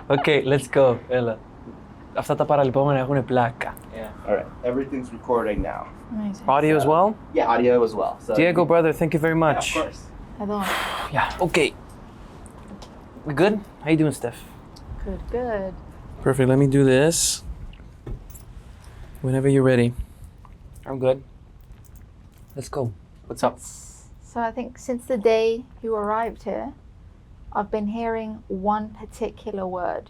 Okay, let's go. Έλα. Αυτά τα παραλυπόμενα έχουν πλάκα. Yeah. All right. Everything's recording now. Amazing. Audio as well? Yeah, audio as well. So Diego, brother, thank you very Yeah, much. of course. Hello. Yeah, okay. We good? How you doing, Steph? Good, good. Perfect, let me do this. Whenever you're ready. I'm good. Let's go. What's up? So I think since the day you arrived here, I've been hearing one particular word.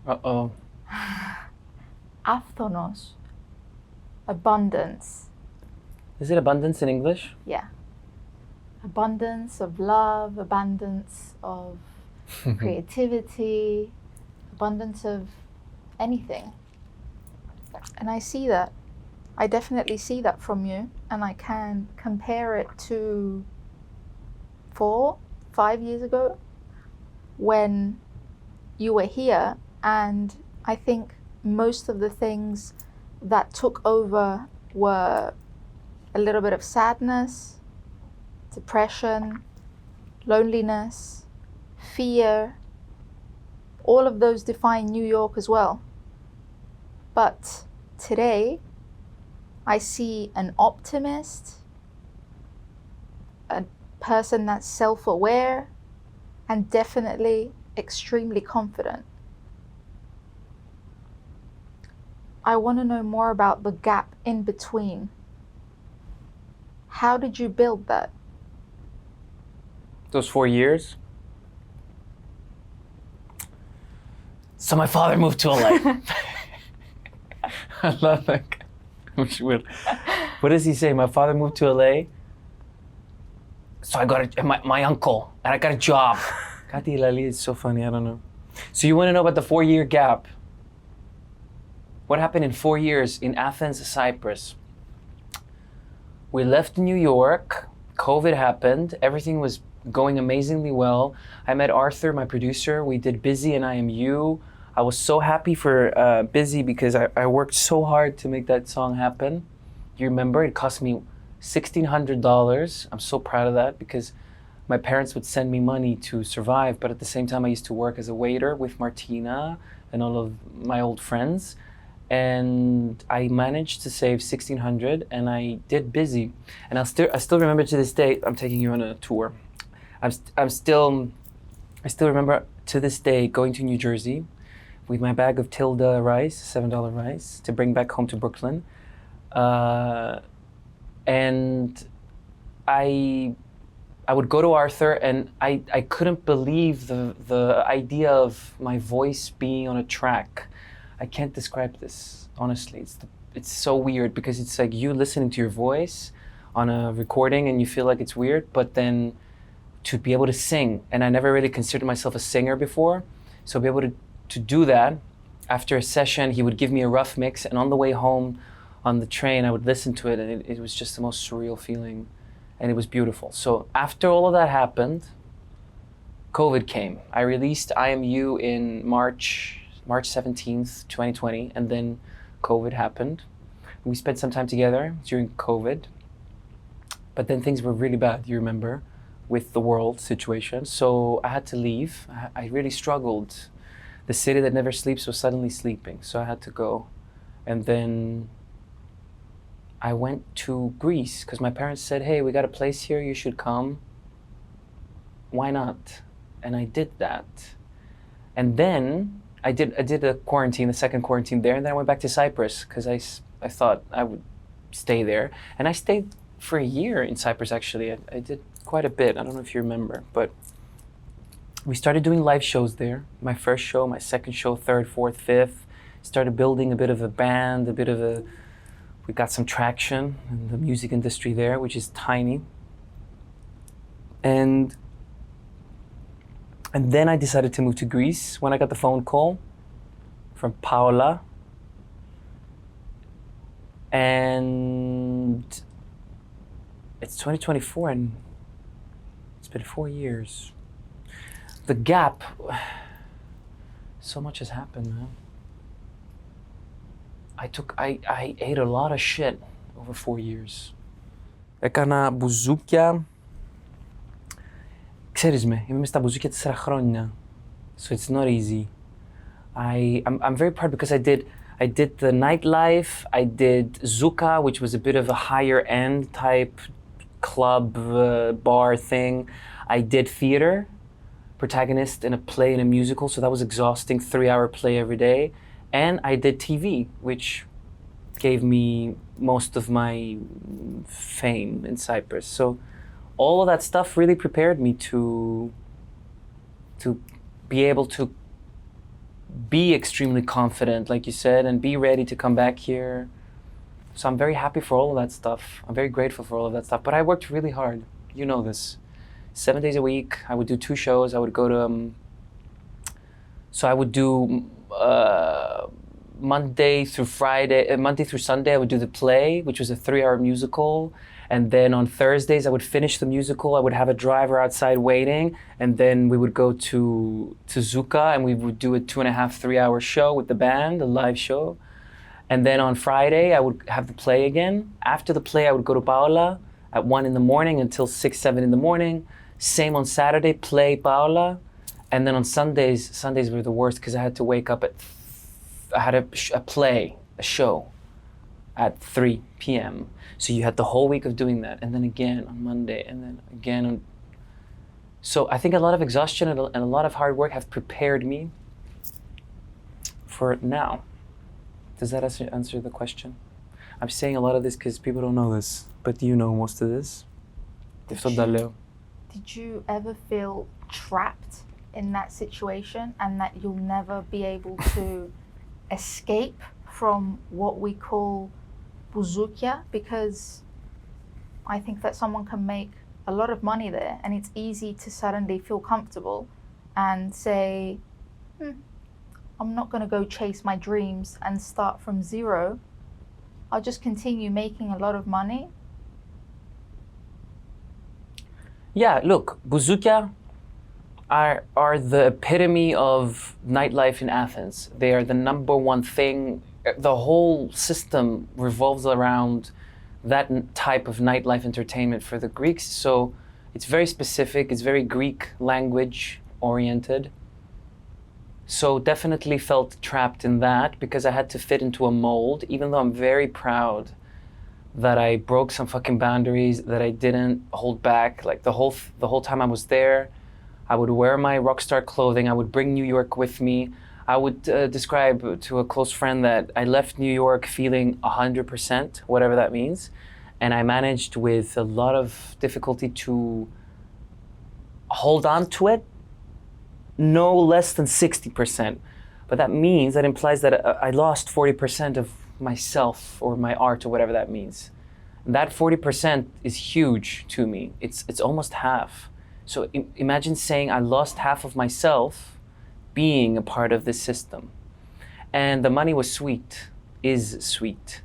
Uh-oh. Athens. Abundance. Is it abundance in English? Yeah. Abundance of love, abundance of creativity, abundance of anything. And I see that. I definitely see that from you, and I can compare it to 4-5 years ago when you were here, and I think most of the things that took over were a little bit of sadness, depression, loneliness, fear. All of those define New York as well. But today, I see an optimist, a person that's self-aware, and definitely extremely confident. I want to know more about the gap in between. How did you build that? Those 4 years? So my father moved to LA. I love that. What does he say? My father moved to LA. So I got my uncle, and I got a job. Kati Lali is so funny, I don't know. So you want to know about the 4-year gap? What happened in 4 years in Athens, Cyprus? We left New York, COVID happened, everything was going amazingly well. I met Arthur, my producer, we did Busy and I Am You. I was so happy for Busy because I worked so hard to make that song happen. You remember, it cost me $1,600. I'm so proud of that because my parents would send me money to survive, but at the same time I used to work as a waiter with Martina and all of my old friends. And I managed to save $1,600 and I did Busy. And I still remember to this day, I'm taking you on a tour. I still remember to this day going to New Jersey with my bag of Tilda rice, $7 rice, to bring back home to Brooklyn. And I would go to Arthur and I couldn't believe the idea of my voice being on a track. I can't describe this, honestly. It's so weird because it's like you listening to your voice on a recording and you feel like it's weird, but then to be able to sing, and I never really considered myself a singer before, so be able to do that. After a session, he would give me a rough mix, and on the way home on the train, I would listen to it, and it was just the most surreal feeling, and it was beautiful. So after all of that happened, COVID came. I released I Am You in March 17th, 2020, and then COVID happened. We spent some time together during COVID, but then things were really bad, you remember, with the world situation. So I had to leave. I really struggled. The city that never sleeps was suddenly sleeping, so I had to go. And then I went to Greece because my parents said, hey, we got a place here, you should come. Why not? And I did that. And then I did a quarantine, the second quarantine there, and then I went back to Cyprus because I thought I would stay there. And I stayed for a year in Cyprus, actually. I did quite a bit. I don't know if you remember, but we started doing live shows there. My first show, my second show, third, fourth, fifth. Started building a bit of a band, we got some traction in the music industry there, which is tiny. And then I decided to move to Greece when I got the phone call from Paola. And it's 2024 and it's been 4 years. The gap, so much has happened, man. I ate a lot of shit over 4 years. Έκανα μπουζούκια. Ξέρεις με, είμαι μες στα μπουζούκια 4 χρόνια. So it's not easy. I'm very proud because I did the nightlife, I did Zuka, which was a bit of a higher end type club bar thing. I did theater, protagonist in a play, in a musical, so that was exhausting, 3-hour play every day. And I did TV, which gave me most of my fame in Cyprus. So all of that stuff really prepared me to be able to be extremely confident, like you said, and be ready to come back here. So I'm very happy for all of that stuff. I'm very grateful for all of that stuff. But I worked really hard. You know this. 7 days a week. I would do 2 shows. I would go to so I would do Monday through Sunday, I would do the play, which was a 3-hour musical. And then on Thursdays, I would finish the musical. I would have a driver outside waiting. And then we would go to Zuka and we would do a 2.5, 3-hour show with the band, a live show. And then on Friday, I would have the play again. After the play, I would go to Paola at 1 in the morning until 6, 7 in the morning. Same on Saturday, play Paola. And then on Sundays were the worst because I had to wake up I had a show at 3 p.m. So you had the whole week of doing that. And then again on Monday, and then again on... So I think a lot of exhaustion and a lot of hard work have prepared me for now. Does that answer the question? I'm saying a lot of this because people don't know this, but you know most of this. Did you ever feel trapped in that situation and that you'll never be able to escape from what we call bouzoukia? Because I think that someone can make a lot of money there and it's easy to suddenly feel comfortable and say, I'm not going to go chase my dreams and start from zero. I'll just continue making a lot of money. Yeah, look, bouzoukia are the epitome of nightlife in Athens. They are the number one thing. The whole system revolves around that type of nightlife entertainment for the Greeks. So it's very specific, it's very Greek language oriented. So definitely felt trapped in that because I had to fit into a mold, even though I'm very proud that I broke some fucking boundaries, that I didn't hold back. Like the whole time I was there, I would wear my rockstar clothing, I would bring New York with me. I would describe to a close friend that I left New York feeling 100%, whatever that means. And I managed with a lot of difficulty to hold on to it, no less than 60%. But that implies that I lost 40% of myself or my art or whatever that means. And that 40% is huge to me. It's almost half. So imagine saying I lost half of myself being a part of this system. And the money was sweet, is sweet.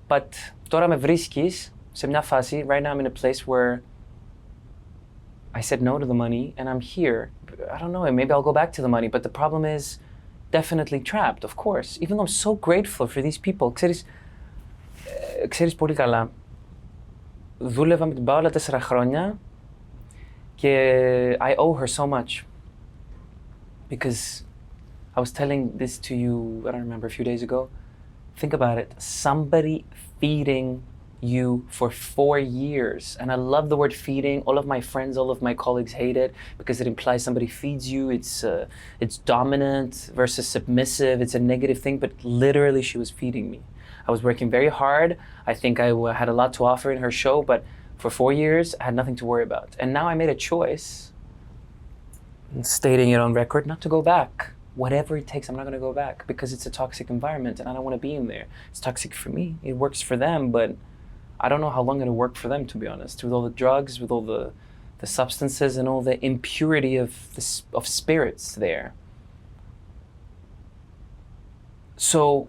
But τώρα με βρίσκεις σε μια φάση, right now I'm in a place where I said no to the money and I'm here. I don't know, maybe I'll go back to the money, but the problem is definitely trapped, of course. Even though I'm so grateful for these people. Ξέρεις πολύ καλά, δούλευα με την Πάολα 4 χρόνια και I owe her so much. Because I was telling this to you, I don't remember, a few days ago. Think about it, somebody feeding you for 4 years. And I love the word feeding. All of my friends, all of my colleagues hate it because it implies somebody feeds you. It's dominant versus submissive. It's a negative thing, but literally she was feeding me. I was working very hard. I think I had a lot to offer in her show, but for 4 years, I had nothing to worry about. And now I made a choice, stating it on record, not to go back. Whatever it takes, I'm not going to go back because it's a toxic environment and I don't want to be in there. It's toxic for me. It works for them, but I don't know how long it'll work for them, to be honest, with all the drugs, with all the substances and all the impurity of spirits there. So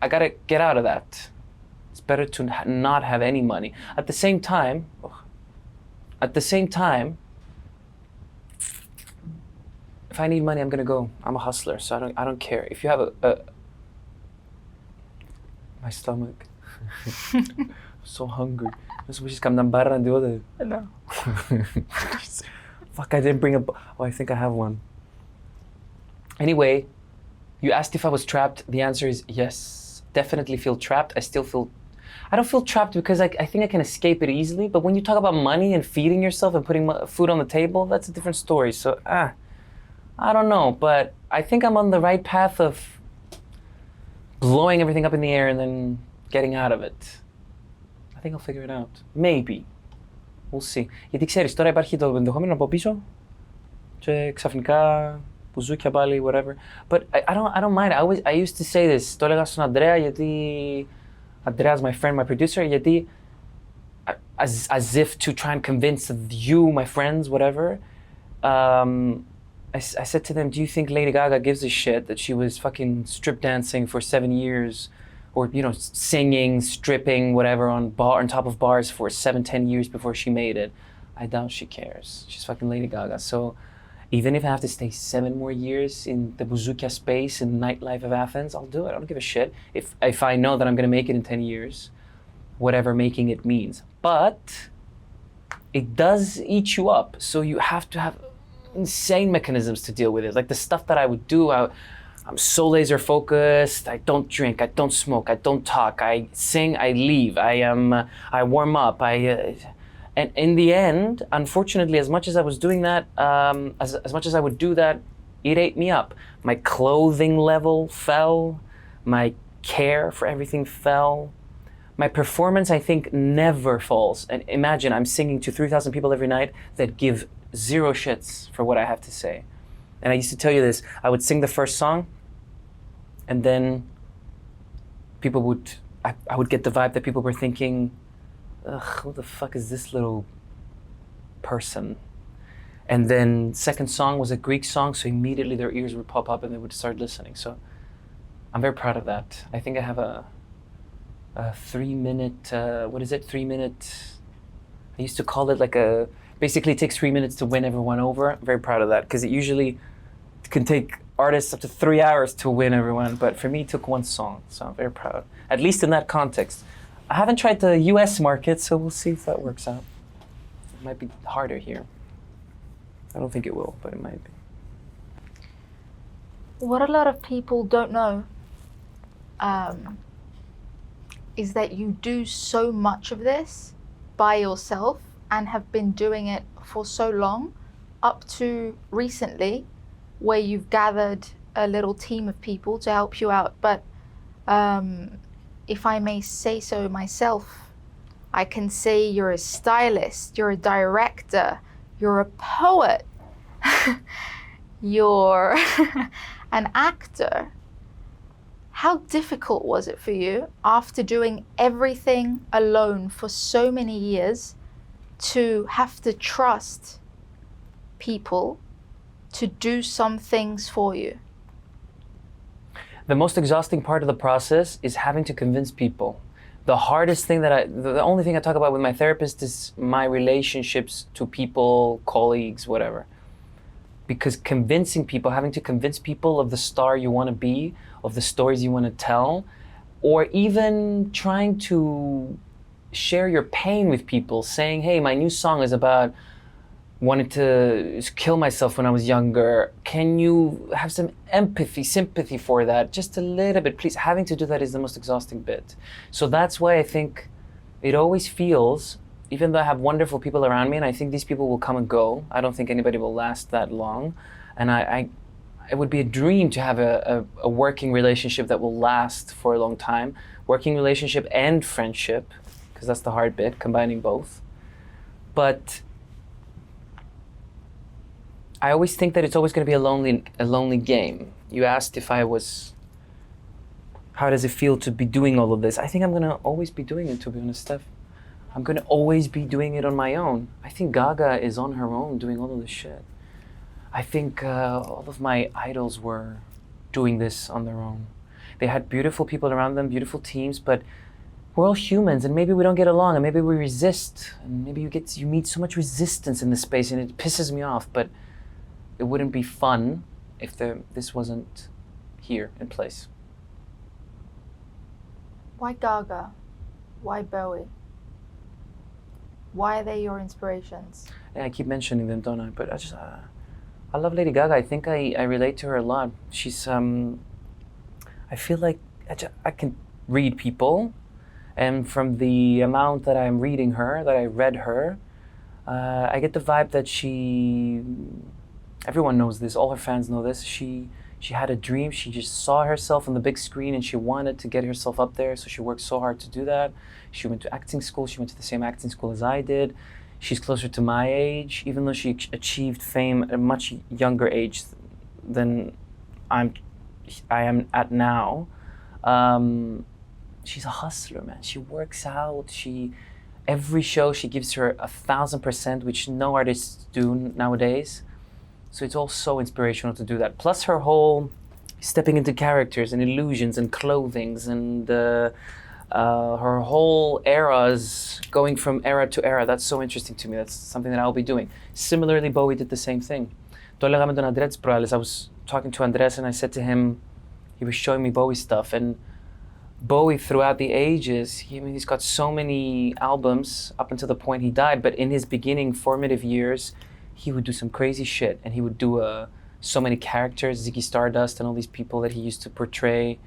I gotta get out of that. It's better to not have any money. At the same time, if I need money, I'm gonna go. I'm a hustler, so I don't care. If you have my stomach. So hungry. No. Fuck, I didn't bring a... Oh, I think I have one. Anyway, you asked if I was trapped. The answer is yes. Definitely feel trapped. I still feel... I don't feel trapped because I think I can escape it easily, but when you talk about money and feeding yourself and putting food on the table, that's a different story. So, I don't know, but I think I'm on the right path of blowing everything up in the air and then getting out of it. I think I'll figure it out. Maybe. We'll see. Γιατί ξέρεις, τώρα υπάρχει το ενδεχόμενο από πίσω και ξαφνικά μπουζούκια πάλι, whatever. But I don't mind. I used to say this. Το έλεγα στον Αντρέα γιατί Andrea's my friend, my producer, γιατί as if to try and convince you, my friends, whatever. I said to them, do you think Lady Gaga gives a shit that she was fucking strip dancing for 7 years, or singing, stripping, whatever, on top of bars for 7-10 years before she made it? I doubt she cares. She's fucking Lady Gaga. So even if I have to stay 7 more years in the bouzoukia space and nightlife of Athens, I'll do it. I don't give a shit. If I know that I'm gonna make it in 10 years, whatever making it means. But it does eat you up. So you have to have insane mechanisms to deal with it. Like the stuff that I would do, I'm so laser focused. I don't drink, I don't smoke, I don't talk, I sing, I leave, I warm up, and in the end, unfortunately, as much as I was doing that, as much as I would do that, it ate me up. My clothing level fell, my care for everything fell. My performance, I think, never falls. And imagine I'm singing to 3,000 people every night that give 0 shits for what I have to say. And I used to tell you this, I would sing the first song, and then I would get the vibe that people were thinking, ugh, who the fuck is this little person? And then second song was a Greek song, so immediately their ears would pop up and they would start listening. So I'm very proud of that. I think I have a 3-minute, 3-minute, I used to call it basically it takes 3 minutes to win everyone over. I'm very proud of that, because it usually can take artists up to 3 hours to win everyone, but for me it took 1 song, so I'm very proud. At least in that context. I haven't tried the US market, so we'll see if that works out. It might be harder here. I don't think it will, but it might be. What a lot of people don't know is that you do so much of this by yourself and have been doing it for so long, up to recently, where you've gathered a little team of people to help you out. But if I may say so myself, I can say you're a stylist, you're a director, you're a poet, you're an actor. How difficult was it for you, after doing everything alone for so many years, to have to trust people to do some things for you? The most exhausting part of the process is having to convince people. The hardest thing the only thing I talk about with my therapist is my relationships to people, colleagues, whatever. Because having to convince people of the star you want to be, of the stories you want to tell, or even trying to share your pain with people, saying, hey, my new song is about wanted to kill myself when I was younger. Can you have some empathy, sympathy for that? Just a little bit, please. Having to do that is the most exhausting bit. So that's why I think it always feels, even though I have wonderful people around me, and I think these people will come and go, I don't think anybody will last that long. And it would be a dream to have a working relationship that will last for a long time. Working relationship and friendship, because that's the hard bit, combining both. But I always think that it's always going to be a lonely game. You asked if how does it feel to be doing all of this? I think I'm going to always be doing it, to be honest, Steph. I'm going to always be doing it on my own. I think Gaga is on her own doing all of this shit. I think all of my idols were doing this on their own. They had beautiful people around them, beautiful teams, but we're all humans, and maybe we don't get along, and maybe we resist, and maybe you meet so much resistance in this space, and it pisses me off, but it wouldn't be fun if this wasn't here in place. Why Gaga? Why Bowie? Why are they your inspirations? Yeah, I keep mentioning them, don't I? But I love Lady Gaga. I think I relate to her a lot. She's, I feel like I can read people, and from the amount that I'm reading her, that I read her, I get the vibe that everyone knows this, all her fans know this, she had a dream, she just saw herself on the big screen and she wanted to get herself up there, so she worked so hard to do that. She went to acting school, she went to the same acting school as I did. She's closer to my age, even though she achieved fame at a much younger age than I am at now. She's a hustler, man. She works out, every show she gives her 1,000%, which no artists do nowadays. So it's all so inspirational to do that. Plus her whole stepping into characters and illusions and clothings and her whole eras, going from era to era. That's so interesting to me. That's something that I'll be doing. Similarly, Bowie did the same thing. Το έλεγα με τον Andrea τις προάλλες. I was talking to Andreas and I said to him, he was showing me Bowie stuff, and Bowie throughout the ages, he's got so many albums up until the point he died, but in his beginning formative years, he would do some crazy shit, and he would do so many characters, Ziggy Stardust and all these people that he used to portray.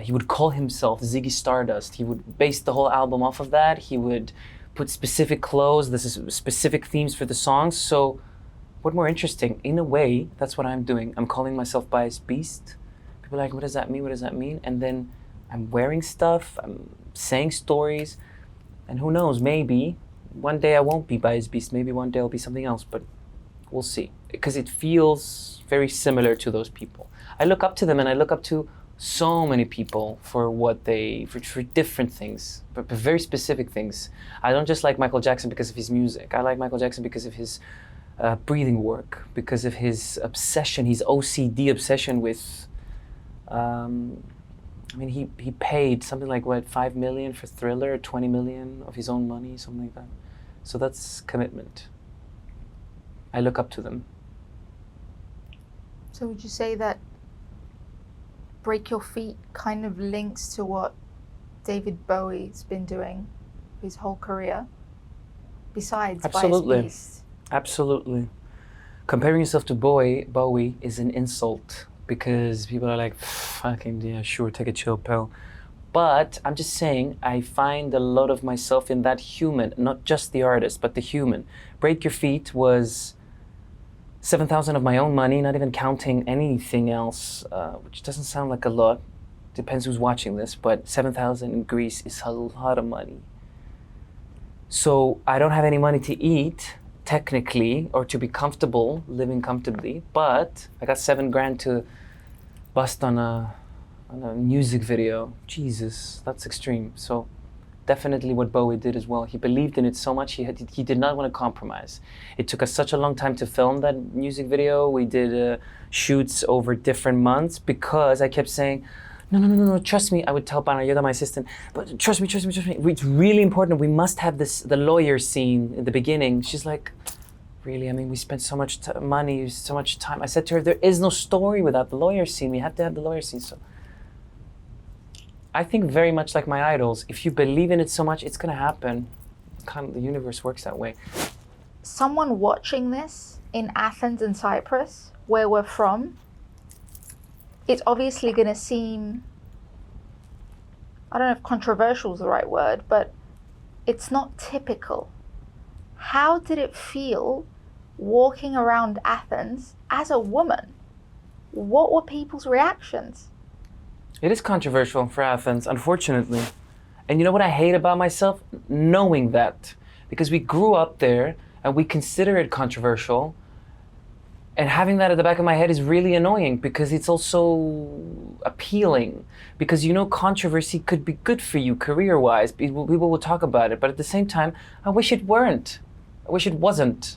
He would call himself Ziggy Stardust. He would base the whole album off of that. He would put specific clothes, specific themes for the songs. So what more interesting? In a way, that's what I'm doing. I'm calling myself Biased Beast. People are like, what does that mean? What does that mean? And then I'm wearing stuff, I'm saying stories, and who knows, maybe one day I won't be Biased Beast, maybe one day I'll be something else, but we'll see. Because it feels very similar to those people. I look up to them, and I look up to so many people for for different things, but very specific things. I don't just like Michael Jackson because of his music. I like Michael Jackson because of his breathing work, because of his obsession, his OCD obsession with he paid something like, what, 5 million for Thriller, 20 million of his own money, something like that. So that's commitment. I look up to them. So would you say that Break Your Feet kind of links to what David Bowie's been doing his whole career, besides Absolutely. Biased Beast? Absolutely. Comparing yourself to Bowie is an insult, because people are like, fucking, yeah, sure, take a chill pill. But I'm just saying, I find a lot of myself in that human, not just the artist, but the human. Break Your Feet was 7,000 of my own money, not even counting anything else, which doesn't sound like a lot. Depends who's watching this, but 7,000 in Greece is a lot of money. So I don't have any money to eat, technically, or to be comfortable, living comfortably, but I got $7,000 to bust on a music video. Jesus, that's extreme. So definitely what Bowie did as well. He believed in it so much, he did not want to compromise. It took us such a long time to film that music video. We did shoots over different months because I kept saying, no, trust me. I would tell Pana Yoda, my assistant, but trust me. It's really important. We must have the lawyer scene in the beginning. She's like, really? I mean, we spent so much money, so much time. I said to her, there is no story without the lawyer scene. We have to have the lawyer scene. So I think very much like my idols. If you believe in it so much, it's going to happen. Kind of, the universe works that way. Someone watching this in Athens and Cyprus, where we're from, it's obviously going to seem, I don't know if controversial is the right word, but it's not typical. How did it feel walking around Athens as a woman? What were people's reactions? It is controversial for Athens, unfortunately. And you know what I hate about myself? Knowing that. Because we grew up there and we consider it controversial. And having that at the back of my head is really annoying because it's also appealing. Because you know controversy could be good for you career-wise. People will talk about it. But at the same time, I wish it weren't. I wish it wasn't.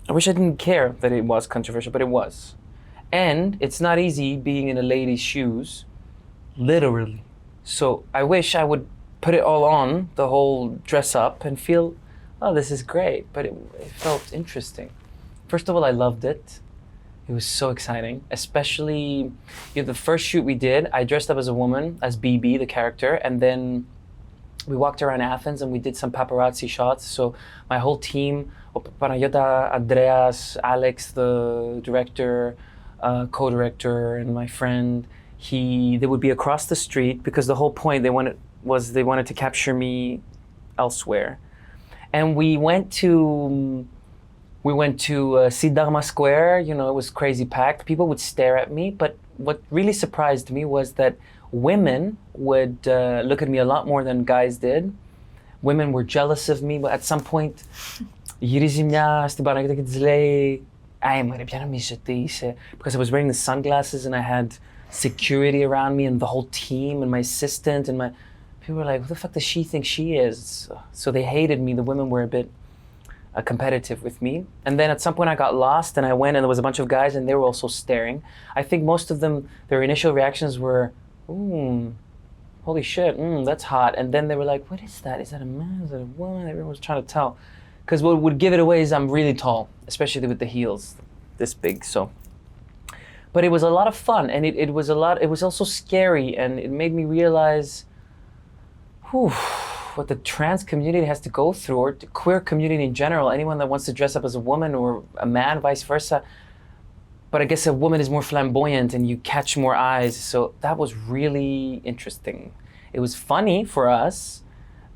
I wish I didn't care that it was controversial, but it was. And it's not easy being in a lady's shoes, literally. So I wish I would put it all on, the whole dress up, and feel, oh, this is great. But it felt interesting. First of all, I loved it. It was so exciting, especially the first shoot we did, I dressed up as a woman, as BB, the character, and then we walked around Athens and we did some paparazzi shots. So my whole team, Panagiotta, Andreas, Alex, the director, co-director, and my friend, they would be across the street because the whole point they wanted to capture me elsewhere. And we went to Siddharma Square. You know, it was crazy packed. People would stare at me, but what really surprised me was that women would look at me a lot more than guys did. Women were jealous of me, but at some point, γυρίζει μια στην Παναγιώτα και της λέει, «Άι μωρέ, ποια νομίζεις ότι είσαι?» Because I was wearing the sunglasses and I had security around me and the whole team and my assistant and people were like, who the fuck does she think she is? So they hated me. The women were a bit competitive with me. And then at some point I got lost and I went and there was a bunch of guys and they were also staring. I think most of them, their initial reactions were, holy shit, that's hot. And then they were like, what is that? Is that a man? Is that a woman? Everyone was trying to tell. Because what would give it away is I'm really tall, especially with the heels this big. So, but it was a lot of fun and it was also scary and it made me realize what the trans community has to go through, or the queer community in general, anyone that wants to dress up as a woman or a man, vice versa. But I guess a woman is more flamboyant and you catch more eyes. So that was really interesting. It was funny for us.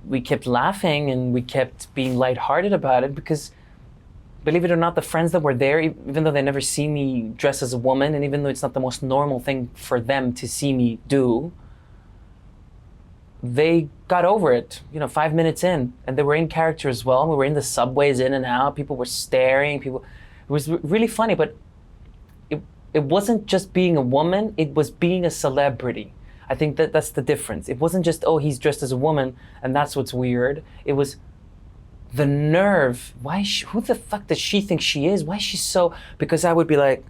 We kept laughing and we kept being lighthearted about it because, believe it or not, the friends that were there, even though they never see me dress as a woman, and even though it's not the most normal thing for them to see me do, they got over it, 5 minutes in, and they were in character as well. We were in the subways in and out. People were staring. It was really funny, but it wasn't just being a woman, it was being a celebrity. I think that's the difference. It wasn't just, oh, he's dressed as a woman and that's what's weird. It was the nerve. Who the fuck does she think she is? Why is she so, because I would be like,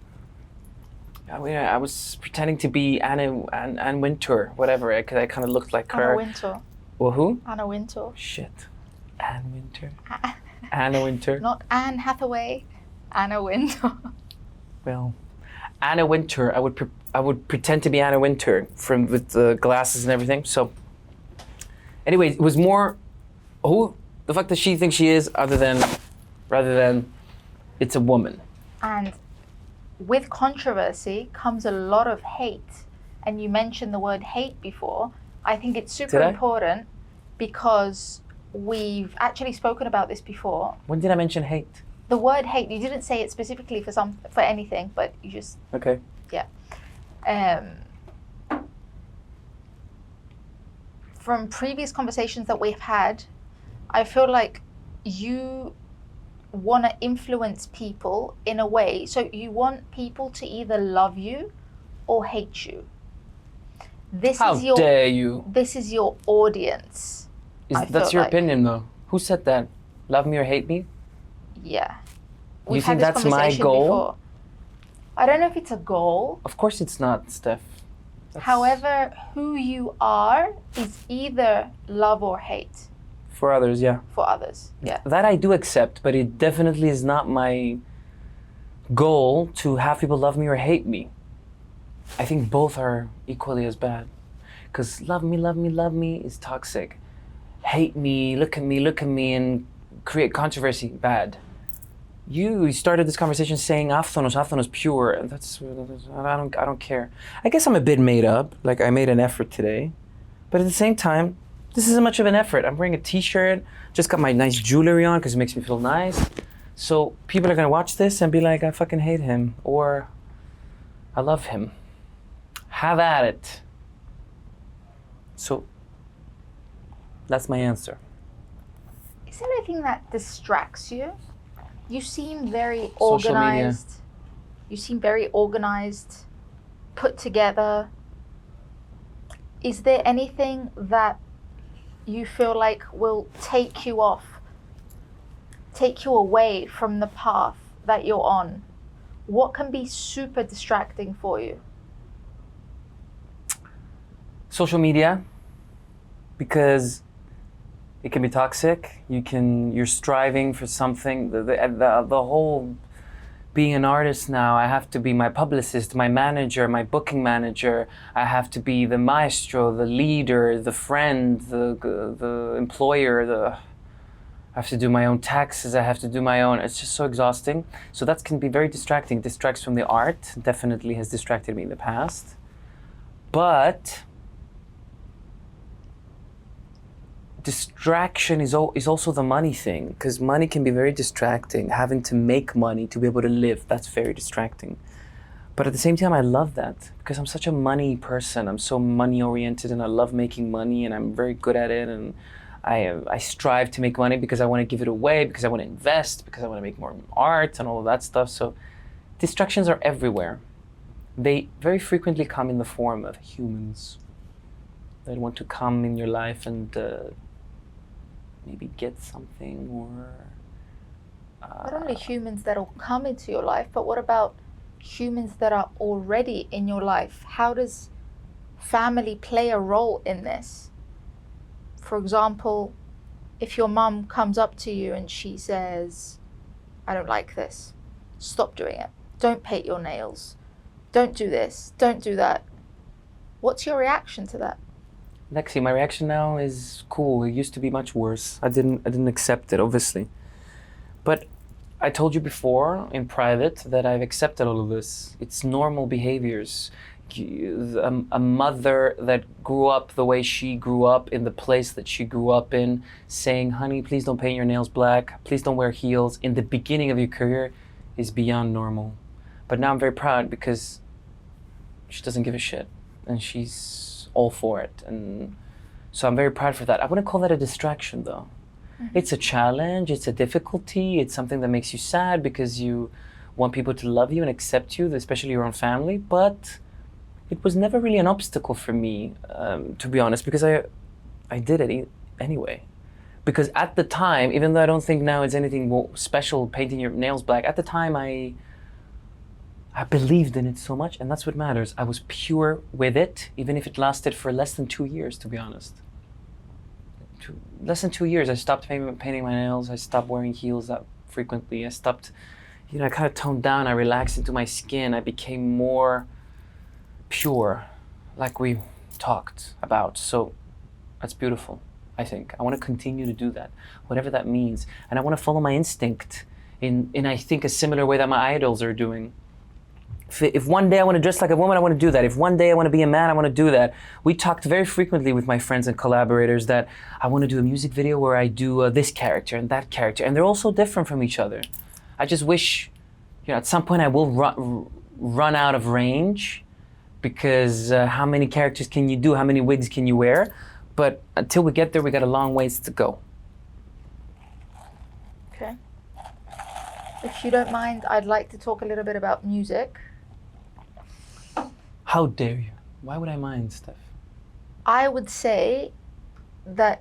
I was pretending to be Anne Wintour, whatever, because I kind of looked like her. Anna Wintour. Well, who? Anna Wintour. Shit. Anne Wintour. Anna Wintour. Not Anne Hathaway. Anna Wintour. Well, Anna Wintour. I would pretend to be Anna Wintour with the glasses and everything. So, anyway, it was more who the fuck does she think she is, rather than it's a woman. And with controversy comes a lot of hate. And you mentioned the word hate before. I think it's super important because we've actually spoken about this before. When did I mention hate? The word hate, you didn't say it specifically for anything, but you just... Okay. Yeah. From previous conversations that we've had, I feel like you want to influence people in a way. So you want people to either love you or hate you. How dare you? This is your audience. That's your opinion, though. Who said that? Love me or hate me? Yeah. You think that's my goal? Before. I don't know if it's a goal. Of course it's not, Steph. However, who you are is either love or hate. For others, yeah. For others, yeah. That I do accept, but it definitely is not my goal to have people love me or hate me. I think both are equally as bad. Because love me is toxic. Hate me, look at me, and create controversy, bad. You started this conversation saying Athens pure. I don't care. I guess I'm a bit made up. Like, I made an effort today. But at the same time, this isn't much of an effort. I'm wearing a t-shirt, just got my nice jewelry on because it makes me feel nice. So people are gonna watch this and be like, I fucking hate him, or I love him. Have at it. So that's my answer. Is there anything that distracts you? You seem very Social organized. media. You seem very organized, put together. Is there anything that you feel like will take you away from the path that you're on? What can be super distracting for you? Social media, because it can be toxic. You're striving for something. The whole being an artist now, I have to be my publicist, my manager, my booking manager. I have to be the maestro, the leader, the friend, the employer. I have to do my own taxes. I have to do my own. It's just so exhausting. So that can be very distracting. Distracts from the art. Definitely has distracted me in the past. But distraction is also the money thing, because money can be very distracting. Having to make money to be able to live, that's very distracting. But at the same time, I love that because I'm such a money person. I'm so money oriented and I love making money and I'm very good at it. And I strive to make money because I want to give it away, because I want to invest, because I want to make more art and all of that stuff. So distractions are everywhere. They very frequently come in the form of humans that want to come in your life and maybe get something, or Not only humans that will come into your life, but what about humans that are already in your life? How does family play a role in this? For example, if your mum comes up to you and she says, I don't like this, stop doing it, don't paint your nails, don't do this, don't do that. What's your reaction to that? Lexi, my reaction now is cool. It used to be much worse. I didn't accept it, obviously. But I told you before in private that I've accepted all of this. It's normal behaviors. A mother that grew up the way she grew up in the place that she grew up in, saying, honey, please don't paint your nails black, please don't wear heels in the beginning of your career, is beyond normal. But now I'm very proud because she doesn't give a shit and she's all for it. And so I'm very proud for that. I wouldn't call that a distraction though. Mm-hmm. It's a challenge, it's a difficulty, it's something that makes you sad because you want people to love you and accept you, especially your own family, but it was never really an obstacle for me, to be honest, because I did it anyway. Because at the time, even though I don't think now it's anything special painting your nails black, at the time I believed in it so much, and that's what matters. I was pure with it, even if it lasted for less than 2 years, to be honest. Less than 2 years, I stopped painting my nails, I stopped wearing heels that frequently, I stopped, I kind of toned down, I relaxed into my skin, I became more pure, like we talked about. So that's beautiful, I think. I want to continue to do that, whatever that means. And I want to follow my instinct in I think, a similar way that my idols are doing. If one day I want to dress like a woman, I want to do that. If one day I want to be a man, I want to do that. We talked very frequently with my friends and collaborators that I want to do a music video where I do this character and that character, and they're all so different from each other. I just wish, at some point I will run out of range, because how many characters can you do? How many wigs can you wear? But until we get there, we got a long ways to go. Okay. If you don't mind, I'd like to talk a little bit about music. How dare you? Why would I mind, Steph? I would say that,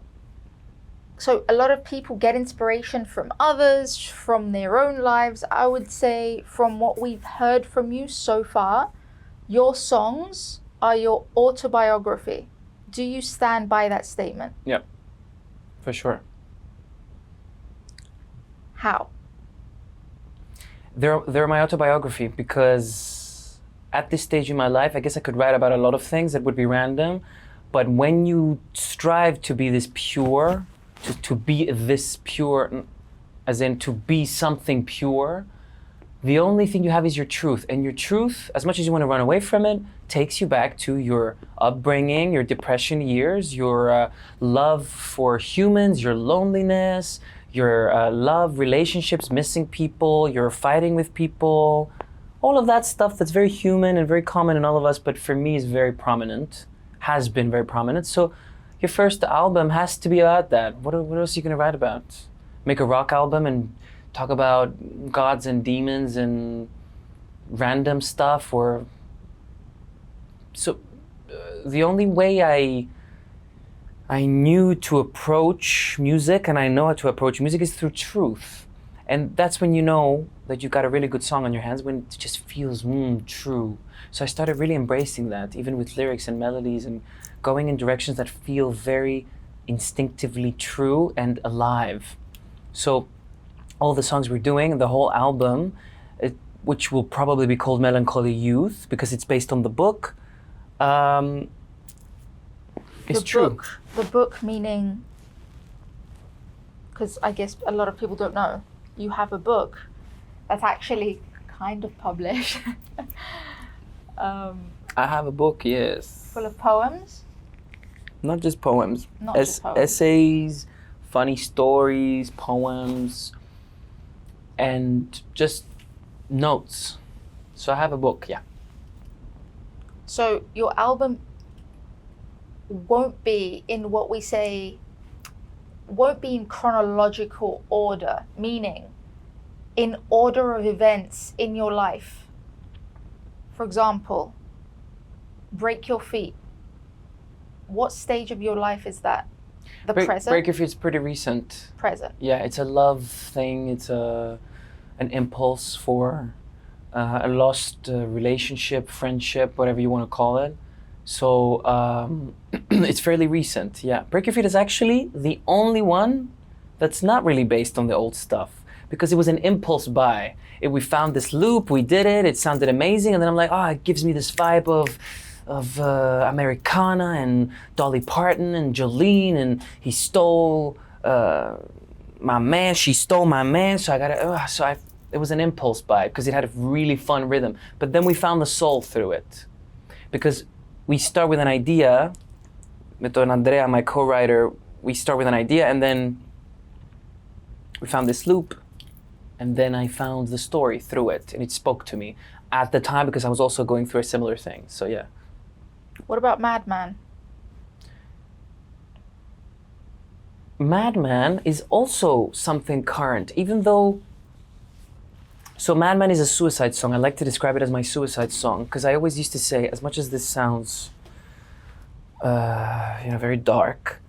so a lot of people get inspiration from others, from their own lives. I would say from what we've heard from you so far, your songs are your autobiography. Do you stand by that statement? Yeah, for sure. How? They're my autobiography because at this stage in my life, I guess I could write about a lot of things that would be random, but when you strive to be this pure, to be this pure, as in to be something pure, the only thing you have is your truth. And your truth, as much as you want to run away from it, takes you back to your upbringing, your depression years, your love for humans, your loneliness, your love, relationships, missing people, your fighting with people, all of that stuff that's very human and very common in all of us, but for me is very prominent, has been very prominent. So your first album has to be about that. What else are you going to write about? Make a rock album and talk about gods and demons and random stuff? Or so the only way I knew to approach music, and I know how to approach music, is through truth. And that's when you know that you've got a really good song on your hands, when it just feels true. So I started really embracing that, even with lyrics and melodies, and going in directions that feel very instinctively true and alive. So all the songs we're doing, the whole album, which will probably be called Melancholy Youth because it's based on the book. It's true. The book meaning, because I guess a lot of people don't know, you have a book that's actually kind of published. I have a book, yes. Full of poems? Not just poems. Not just poems. Essays, funny stories, poems, and just notes. So I have a book, yeah. So your album won't be in what we say, won't be in chronological order, meaning in order of events in your life. For example, Break Your Feet. What stage of your life is that? The present? Break Your Feet is pretty recent. Present. Yeah, it's a love thing. It's an impulse for a lost relationship, friendship, whatever you want to call it. So it's fairly recent, yeah. Break Your Feet is actually the only one that's not really based on the old stuff because it was an impulse buy. We found this loop, we did it, it sounded amazing, and then I'm like, oh, it gives me this vibe of Americana and Dolly Parton and Jolene, and he stole my man, she stole my man, so I got it. It was an impulse buy because it had a really fun rhythm. But then we found the soul through it because we start with an idea, with Andrea, my co-writer, we start with an idea and then we found this loop and then I found the story through it and it spoke to me at the time because I was also going through a similar thing, so yeah. What about MADMAN? MADMAN is also something current, even though, so MADMAN is a suicide song. I like to describe it as my suicide song because I always used to say, as much as this sounds, very dark,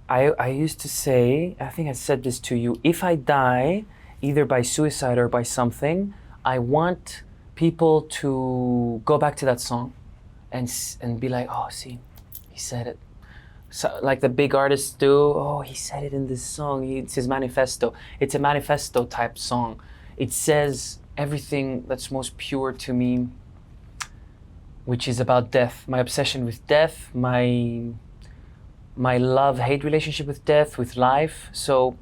I used to say, I think I said this to you, if I die, either by suicide or by something, I want people to go back to that song and be like, oh, see, he said it. So, like the big artists do, oh, he said it in this song, it's his manifesto. It's a manifesto type song. It says everything that's most pure to me, which is about death, my obsession with death, my love-hate relationship with death, with life. So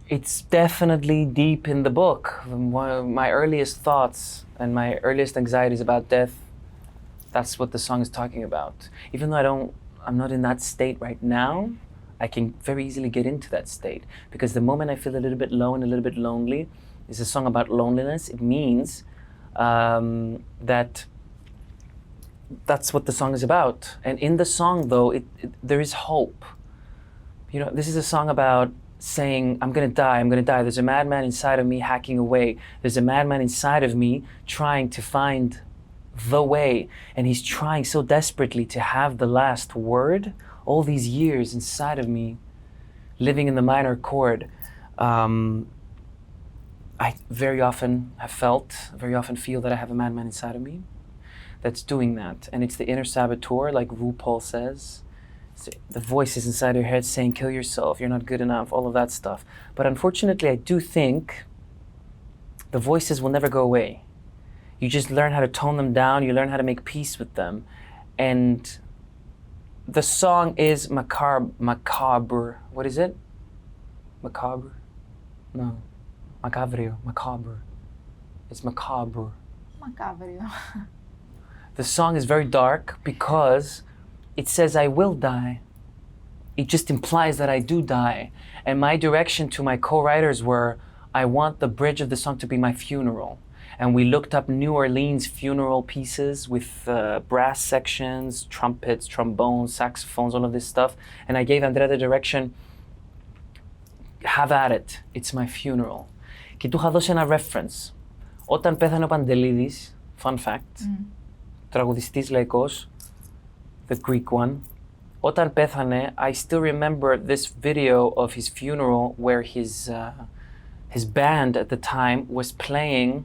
it's definitely deep in the book. My earliest thoughts and my earliest anxieties about death, that's what the song is talking about. Even though I'm not in that state right now, I can very easily get into that state because the moment I feel a little bit low and a little bit lonely, it's a song about loneliness. It means that's what the song is about. And in the song, though, there is hope. This is a song about saying, I'm gonna die. There's a madman inside of me hacking away. There's a madman inside of me trying to find the way. And he's trying so desperately to have the last word. All these years inside of me, living in the minor chord, I very often feel that I have a madman inside of me that's doing that. And it's the inner saboteur, like RuPaul says. The voices inside your head saying, kill yourself, you're not good enough, all of that stuff. But unfortunately, I do think the voices will never go away. You just learn how to tone them down, you learn how to make peace with them. And the song is macabre. What is it? Macabre? No. Macabrio. Macabre. It's macabre. Macabrio. The song is very dark because it says I will die. It just implies that I do die. And my direction to my co-writers were, I want the bridge of the song to be my funeral. And we looked up New Orleans funeral pieces with brass sections, trumpets, trombones, saxophones, all of this stuff. And I gave Andrea the direction, have at it, it's my funeral. Και του είχα δώσει ένα reference. Όταν πέθανε ο Παντελίδης, fun fact, τραγουδιστής λαϊκός, the Greek one, όταν πέθανε, I still remember this video of his funeral where his band at the time was playing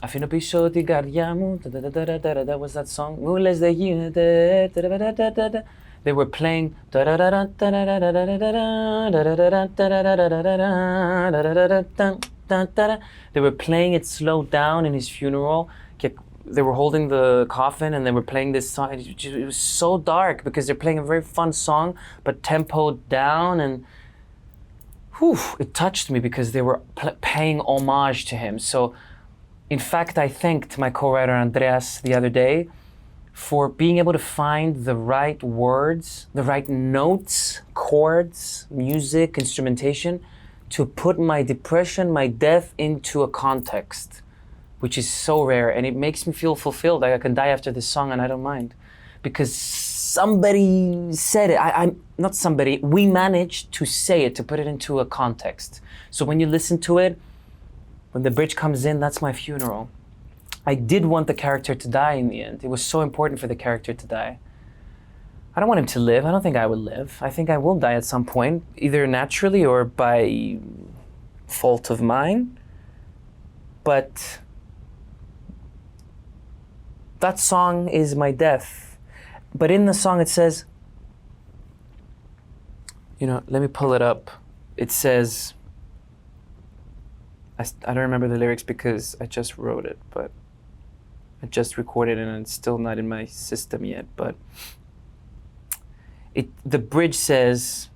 Αφήνω πίσω την καρδιά μου, that was that song. Μου λες δεν γίνεται, They were playing. They were playing it slowed down in his funeral. They were holding the coffin and they were playing this song. It was so dark because they're playing a very fun song, but tempoed down, and it touched me because they were paying homage to him. So, in fact, I thanked my co-writer Andreas the other day for being able to find the right words, the right notes, chords, music, instrumentation to put my depression, my death into a context, which is so rare, and it makes me feel fulfilled. Like I can die after this song and I don't mind. Because somebody said it. Not somebody, we managed to say it, to put it into a context. So when you listen to it, when the bridge comes in, that's my funeral. I did want the character to die in the end. It was so important for the character to die. I don't want him to live. I don't think I would live. I think I will die at some point, either naturally or by fault of mine. But that song is my death. But in the song it says, let me pull it up. It says, I don't remember the lyrics because I just wrote it, but I just recorded it and it's still not in my system yet. But the bridge says,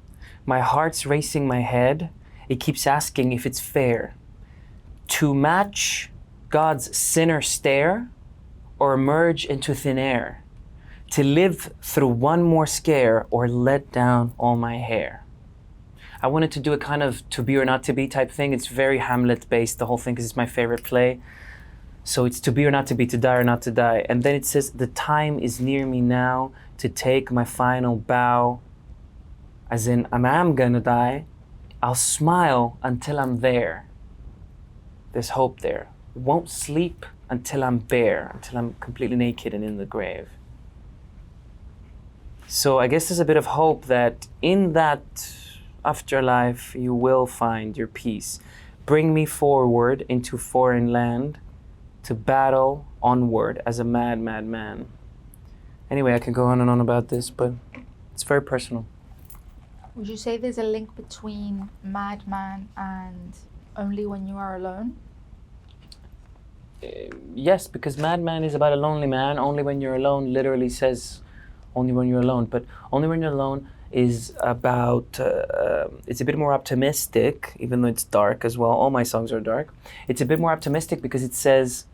my heart's racing my head. It keeps asking if it's fair to match God's sinner stare or emerge into thin air, to live through one more scare or let down all my hair. I wanted to do a kind of to be or not to be type thing. It's very Hamlet based, the whole thing, because it's my favorite play. So it's to be or not to be, to die or not to die. And then it says, the time is near me now to take my final bow. As in, I am gonna die. I'll smile until I'm there. There's hope there. Won't sleep until I'm bare, until I'm completely naked and in the grave. So I guess there's a bit of hope that in that afterlife you will find your peace. Bring me forward into foreign land to battle onward as a mad man. Anyway, I can go on and on about this, but it's very personal. Would you say there's a link between Madman and Only When You Are Alone? Yes, because Madman is about a lonely man. Only When You're Alone literally says only when you're alone. But Only When You're Alone is about, it's a bit more optimistic, even though it's dark as well. All my songs are dark. It's a bit more optimistic because it says,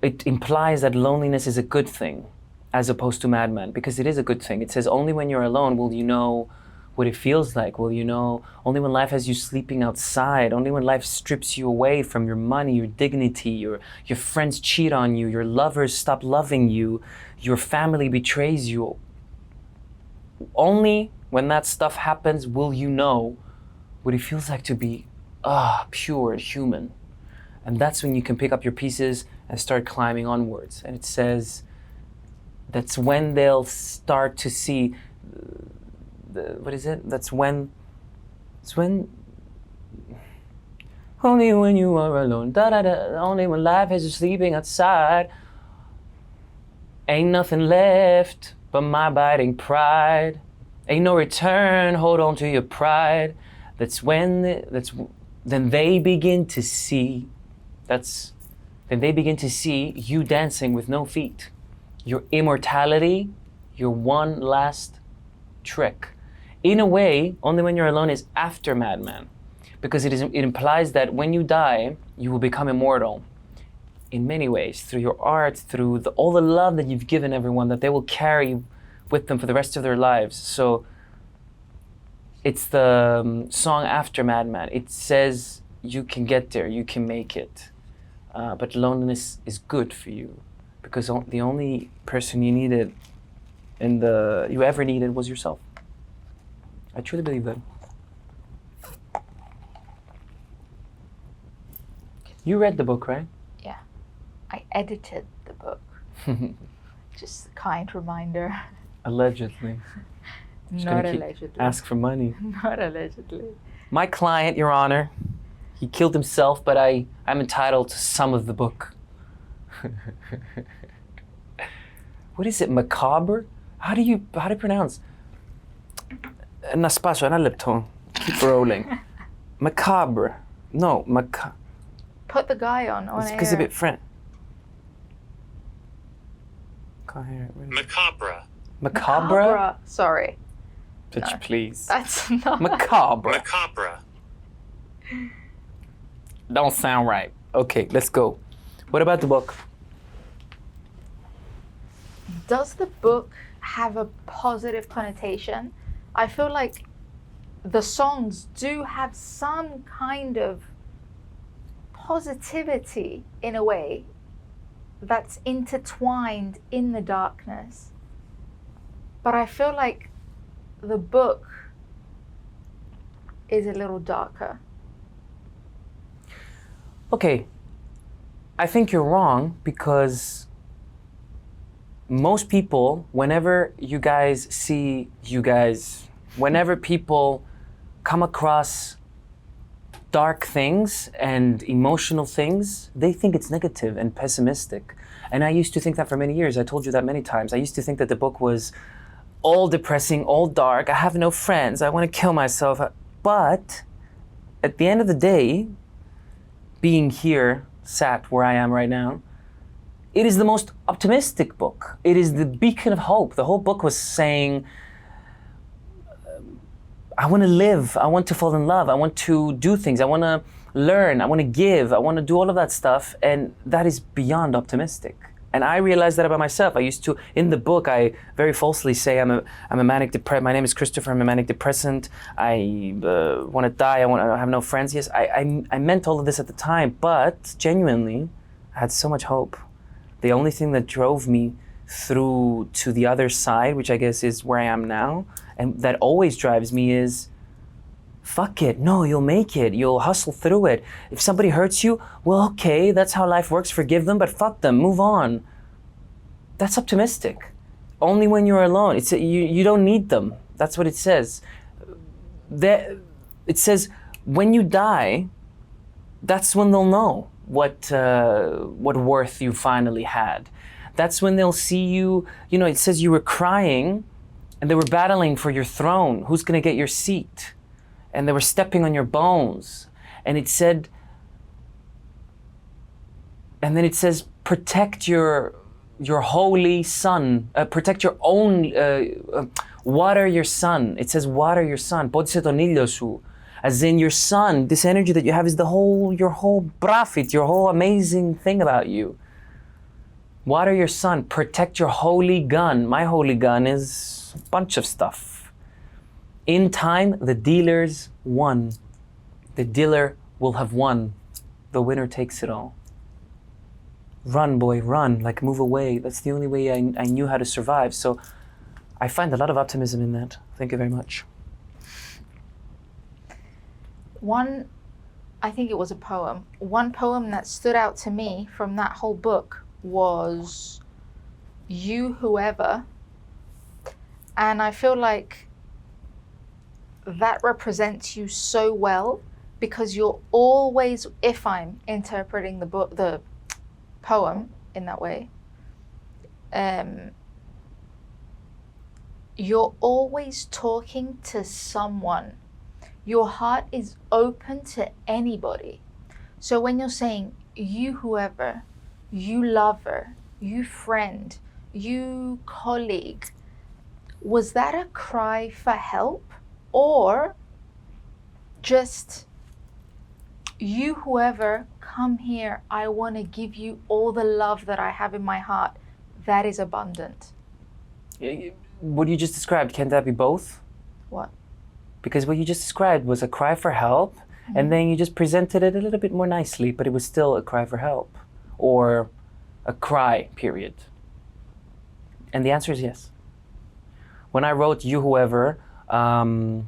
it implies that loneliness is a good thing as opposed to Madman, because it is a good thing. It says only when you're alone will you know what it feels like. Will you know, only when life has you sleeping outside, only when life strips you away from your money, your dignity, your friends cheat on you, your lovers stop loving you, your family betrays you. Only when that stuff happens will you know what it feels like to be pure and human. And that's when you can pick up your pieces and start climbing onwards. And it says that's when they'll start to see what is it? It's when only when you are alone, only when life has you sleeping outside, ain't nothing left but my biting pride. Ain't no return, hold on to your pride. Then they begin to see, then they begin to see you dancing with no feet. Your immortality, your one last trick. In a way, Only When You're Alone is after Madman, because it implies that when you die, you will become immortal in many ways, through your art, through all the love that you've given everyone, that they will carry with them for the rest of their lives. So it's the song after Madman. It says you can get there, you can make it, but loneliness is good for you, because the only person you needed and you ever needed was yourself. I truly believe that. You read the book, right? Yeah. I edited the book. Just a kind reminder. Allegedly. Not allegedly. Ask for money. Not allegedly. My client, Your Honor, he killed himself, but I'm entitled to some of the book. What is it, macabre? How do you pronounce? Να σπάσω ένα λεπτό. Keep rolling. Macabre. No, Put the guy on. It's because a bit French. Can't hear it. Really. Macabre. Macabre? Sorry. Bitch, No. please. That's not. Macabre. Macabre. Don't sound right. Okay, let's go. What about the book? Does the book have a positive connotation? I feel like the songs do have some kind of positivity in a way that's intertwined in the darkness. But I feel like the book is a little darker. Okay, I think you're wrong because most people, whenever whenever people come across dark things and emotional things, they think it's negative and pessimistic. And I used to think that for many years. I told you that many times. I used to think that the book was all depressing, all dark. I have no friends. I want to kill myself. But at the end of the day, being here, sat where I am right now, it is the most optimistic book. It is the beacon of hope. The whole book was saying, I want to live, I want to fall in love, I want to do things, I want to learn, I want to give, I want to do all of that stuff, and that is beyond optimistic. And I realized that about myself. I used to, in the book, I very falsely say I'm a manic depressed. My name is Christopher. I'm a manic depressant. I want to die. I have no friends. Yes, I meant all of this at the time, but genuinely, I had so much hope. The only thing that drove me through to the other side, which I guess is where I am now, and that always drives me is, fuck it, no, you'll make it, you'll hustle through it. If somebody hurts you, well, okay, that's how life works, forgive them, but fuck them, move on. That's optimistic. Only when you're alone. You don't need them. That's what it says. It says, when you die, that's when they'll know what worth you finally had. That's when they'll see you, it says you were crying and they were battling for your throne. Who's gonna get your seat? And they were stepping on your bones. And it said, and then it says, protect your holy son, protect your own, water your son. It says, water your son. Πότισε τον ήλιο σου. As in your son, this energy that you have is your whole profit, your whole amazing thing about you. Water your son, protect your holy gun. My holy gun is a bunch of stuff. In time, the dealers won. The dealer will have won. The winner takes it all. Run, boy, run, like move away. That's the only way I knew how to survive. So I find a lot of optimism in that. Thank you very much. I think it was a poem. One poem that stood out to me from that whole book was You Whoever. And I feel like that represents you so well because you're always, if I'm interpreting the poem in that way, you're always talking to someone. Your heart is open to anybody. So when you're saying you whoever, you lover, you friend, you colleague, was that a cry for help or just you whoever, come here, I want to give you all the love that I have in my heart that is abundant? What you just described, can that be both? What? Because what you just described was a cry for help, and then you just presented it a little bit more nicely, but it was still a cry for help, or a cry, period. And the answer is yes. When I wrote You Whoever, And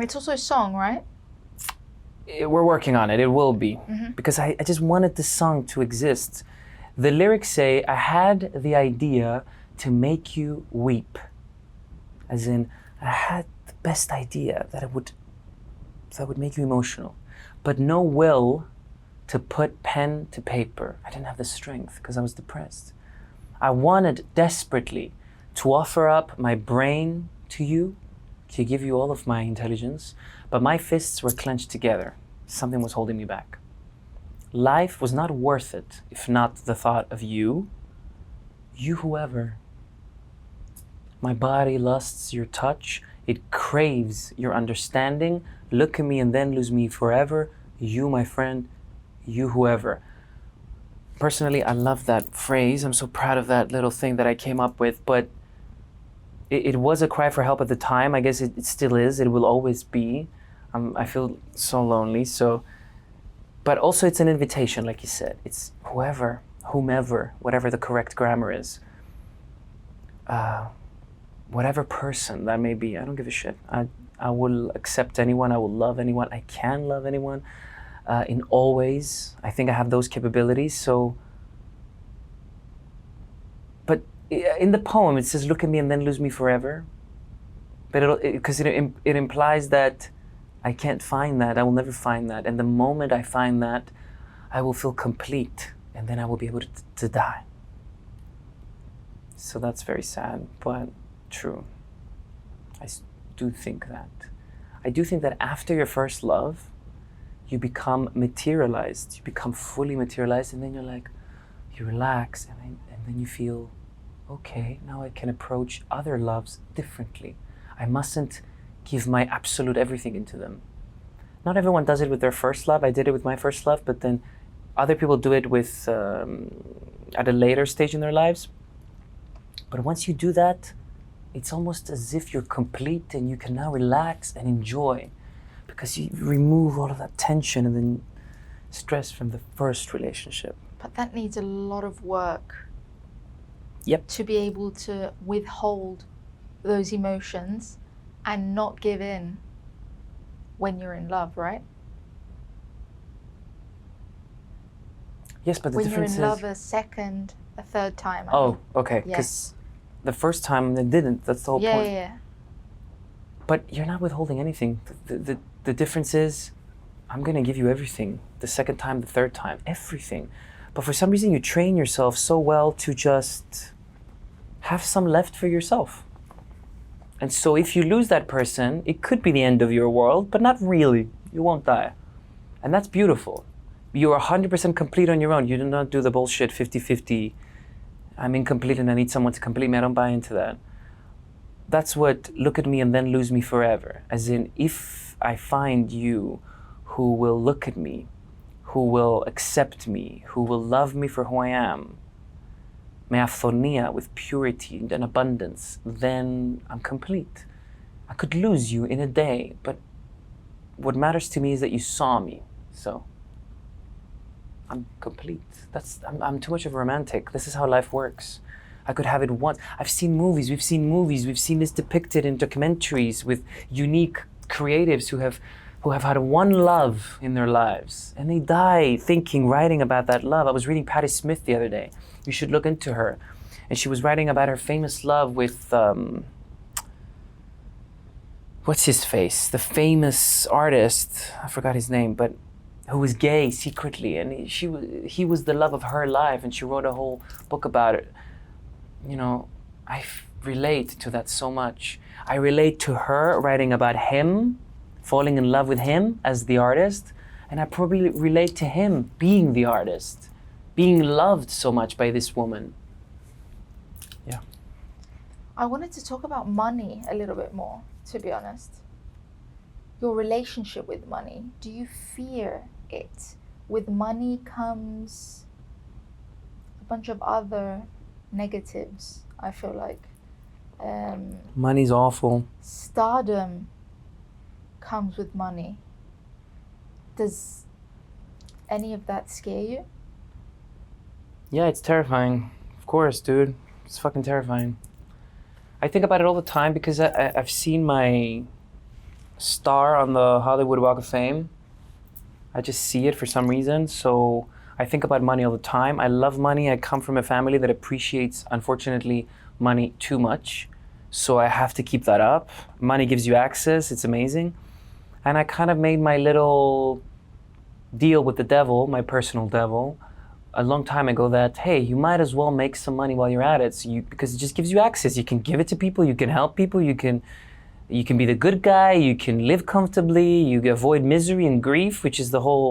it's also a song, right? we're working on it, it will be, because I just wanted this song to exist. The lyrics say, I had the idea to make you weep. As in, I had the best idea that would make you emotional, but no will to put pen to paper. I didn't have the strength because I was depressed. I wanted desperately to offer up my brain to you, to give you all of my intelligence, but my fists were clenched together. Something was holding me back. Life was not worth it if not the thought of you whoever. My body lusts your touch, it craves your understanding. Look at me and then lose me forever. You, my friend, you whoever. Personally, I love that phrase. I'm so proud of that little thing that I came up with, but it was a cry for help at the time. I guess it still is. It will always be. I feel so lonely. But also it's an invitation, like you said. It's whoever, whomever, whatever the correct grammar is. Whatever person that may be, I don't give a shit. I will accept anyone. I will love anyone. I can love anyone in all ways. I think I have those capabilities. So, but in the poem, it says, look at me and then lose me forever. But because it implies that I can't find that. I will never find that. And the moment I find that, I will feel complete. And then I will be able to die. So that's very sad, but true. I do think that. I do think that after your first love, you become materialized. You become fully materialized, and then you're like, you relax, and then you feel, okay, now I can approach other loves differently. I mustn't give my absolute everything into them. Not everyone does it with their first love. I did it with my first love, but then other people do it with at a later stage in their lives. But once you do that, it's almost as if you're complete and you can now relax and enjoy, because you remove all of that tension and then stress from the first relationship. But that needs a lot of work. Yep. To be able to withhold those emotions and not give in when you're in love, right? Yes, but the when you're difference in is... love a second, a third time. Oh, I mean. okay. Because the first time they didn't. That's the whole point. Yeah. But you're not withholding anything. The difference is, I'm going to give you everything. The second time, the third time, everything. But for some reason, you train yourself so well to just have some left for yourself. And so if you lose that person, it could be the end of your world, but not really. You won't die. And that's beautiful. You are 100% complete on your own. You do not do the bullshit 50-50. I'm incomplete and I need someone to complete me. I don't buy into that. That's what look at me and then lose me forever. As in, if I find you who will look at me, who will accept me, who will love me for who I am, με αυθονία, with purity and abundance, then I'm complete. I could lose you in a day, but what matters to me is that you saw me. So I'm complete. I'm too much of a romantic. This is how life works. I could have it once. We've seen movies, we've seen this depicted in documentaries with unique creatives who have had one love in their lives, and they die writing about that love. I was reading Patti Smith the other day. You should look into her. And she was writing about her famous love with, what's his face? The famous artist, I forgot his name, but who was gay secretly, and he was the love of her life, and she wrote a whole book about it. You know, I relate to that so much. I relate to her writing about him, falling in love with him as the artist, and I probably relate to him being the artist, being loved so much by this woman. Yeah. I wanted to talk about money a little bit more, to be honest. Your relationship with money, do you fear it? With money comes a bunch of other negatives, I feel like. Money's awful. Stardom comes with money. Does any of that scare you? Yeah, it's terrifying. Of course, dude. It's fucking terrifying. I think about it all the time because I've seen my star on the Hollywood Walk of Fame. I just see it for some reason. So I think about money all the time. I love money. I come from a family that appreciates, unfortunately, money too much. So I have to keep that up. Money gives you access. It's amazing. And I kind of made my little deal with the devil, my personal devil, a long time ago that, hey, you might as well make some money while you're at it, because it just gives you access. You can give it to people, you can help people, you can be the good guy, you can live comfortably, you avoid misery and grief, which is the whole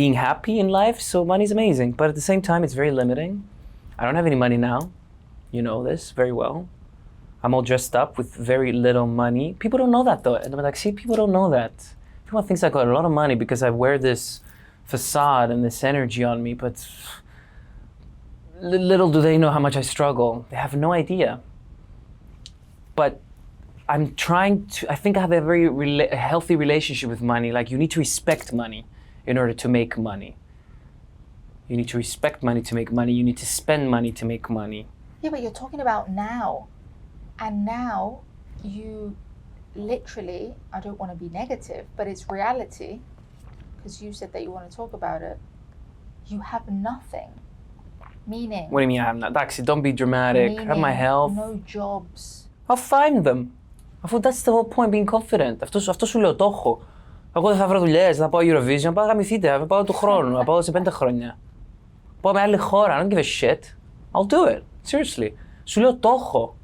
being happy in life. So money's amazing, but at the same time, it's very limiting. I don't have any money now. You know this very well. I'm all dressed up with very little money. People don't know that though. And I'm like, see, people don't know that. Everyone thinks I got a lot of money because I wear this facade and this energy on me, but little do they know how much I struggle. They have no idea. But I'm trying to, I think I have a very healthy relationship with money. Like, you need to respect money in order to make money. You need to respect money to make money. You need to spend money to make money. Yeah, but you're talking about now. And now you literally, I don't want to be negative, but it's reality, because you said that you want to talk about it. You have nothing. Meaning. What do you mean I have not? Actually, don't be dramatic. I have my health. No jobs. I'll find them. Αφού that's the whole point, being confident. Αυτό σου λέω, το έχω. Εγώ δεν θα βρω δουλειές, θα πάω Eurovision, θα πάω γαμηθείτε, θα πάω του χρόνου, θα πάω σε 5 χρόνια. Πάω με άλλη χώρα, I don't give a shit. I'll do it. Seriously. Σου λέω, το έχω.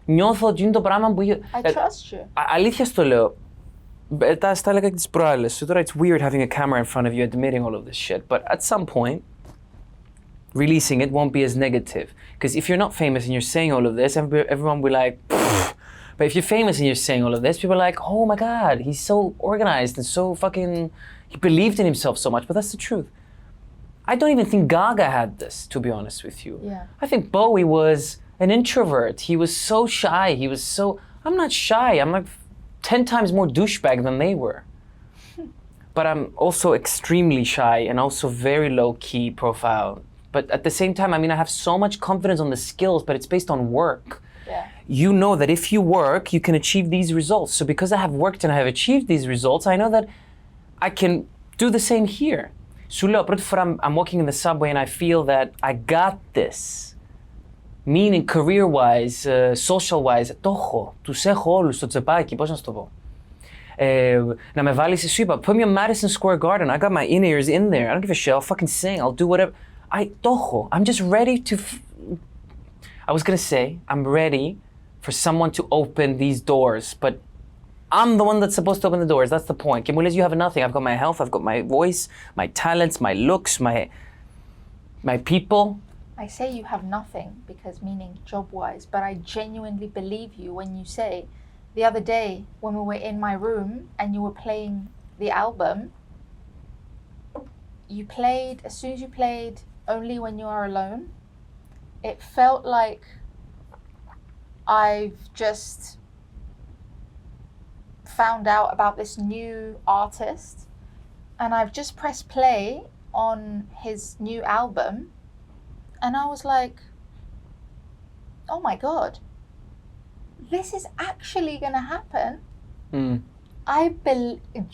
Νιώθω ότι είναι το πράγμα που... I trust you. Αλήθεια στο λέω. Στα έλεγα και τις προάλλες. So τώρα it's weird having a camera in front of you admitting all of this shit. But at some point, releasing it won't be as negative. Because if you're not famous and you're saying all of this, everyone will be like, pfft. But if you're famous and you're saying all of this, people are like, oh my God, he's so organized and so fucking... He believed in himself so much, but that's the truth. I don't even think Gaga had this, to be honest with you. Yeah. I think Bowie was an introvert. He was so shy. He was so... I'm not shy. I'm like 10 times more douchebag than they were. But I'm also extremely shy and also very low-key profile. But at the same time, I mean, I have so much confidence on the skills, but it's based on work. Yeah. You know that if you work, you can achieve these results. So because I have worked and I have achieved these results, I know that I can do the same here. Σου λέω, πρώτη φορά I'm walking in the subway and I feel that I got this. Meaning career-wise, social-wise, το έχω. Τους έχω όλους στο τσεπάκι, πώς να σου το πω. Να με βάλεις, σου είπα, put me in Madison Square Garden. I got my in-ears in there. I don't give a shit. I'll fucking sing. I'll do whatever. Το έχω. I'm just ready to... I was gonna say, I'm ready for someone to open these doors, but I'm the one that's supposed to open the doors. That's the point. Και μου λες, you have nothing. I've got my health, I've got my voice, my talents, my looks, my people. I say you have nothing because meaning job-wise, but I genuinely believe you when you say, the other day when we were in my room and you were playing the album, you played, as soon as you played Only When You Are Alone, it felt like I've just found out about this new artist and I've just pressed play on his new album and I was like, oh my God, this is actually gonna happen. I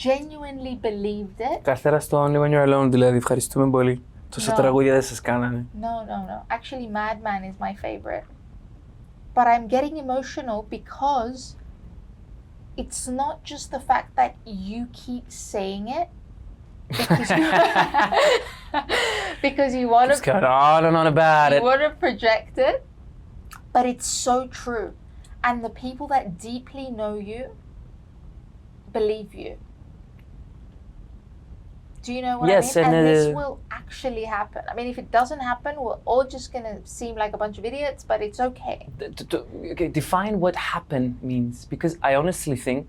genuinely believed it. Καθέρα στο Only When You're Alone, δηλαδή, ευχαριστούμε πολύ. Τόσα τραγούδια δεν σας κάνανε. No. Actually, MADMAN is my favorite. But I'm getting emotional because it's not just the fact that you keep saying it because you want to... Just going on and on about it. You want to project it, but it's so true. And the people that deeply know you believe you. Do you know what I mean? And this will actually happen. I mean, if it doesn't happen, we're all just going to seem like a bunch of idiots, but it's okay. Okay, define what happen means, because I honestly think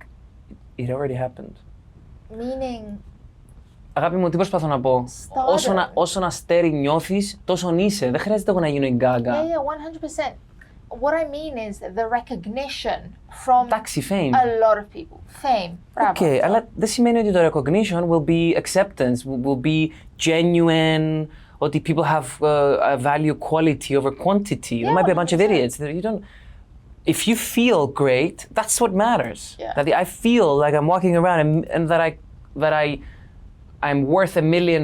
it already happened. Meaning... Αγάπη μου, τι προσπαθώ να πω. Όσο αστέρι νιώθεις, τόσο είσαι. Δεν χρειάζεται εγώ να γίνω η Gaga. Yeah, 100%. What I mean is the recognition from fame. A lot of people. Fame. Okay, αλλά δεν σημαίνει ότι το recognition will be acceptance, will be genuine, ότι people have a value quality over quantity. Yeah, there might be a bunch of 100%. idiots. You don't... If you feel great, that's what matters. Yeah. That I feel like I'm walking around and that I'm worth $1 million,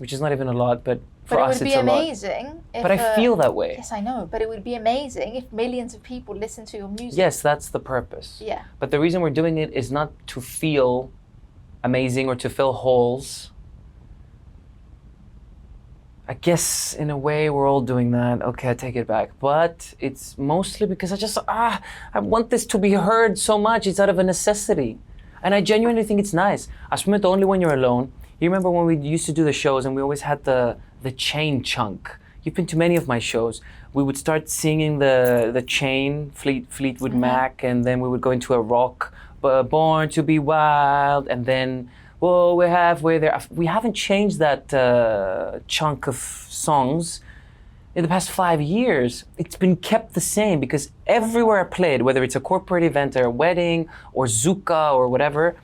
which is not even a lot, but for us it's a lot. But it would be amazing if... But I feel that way. Yes, I know, but it would be amazing if millions of people listen to your music. Yes, that's the purpose. Yeah. But the reason we're doing it is not to feel amazing or to fill holes. I guess in a way we're all doing that. Okay, I take it back. But it's mostly because I want this to be heard so much. It's out of a necessity. And I genuinely think it's nice. Ας πούμε, only when you're alone. You remember when we used to do the shows and we always had the chain chunk. You've been to many of my shows. We would start singing the chain, Fleetwood Mac, and then we would go into a rock, Born to be Wild, and then, whoa, we're halfway there. We haven't changed that chunk of songs in the past 5 years. It's been kept the same because everywhere I played, whether it's a corporate event or a wedding or Zuka or whatever,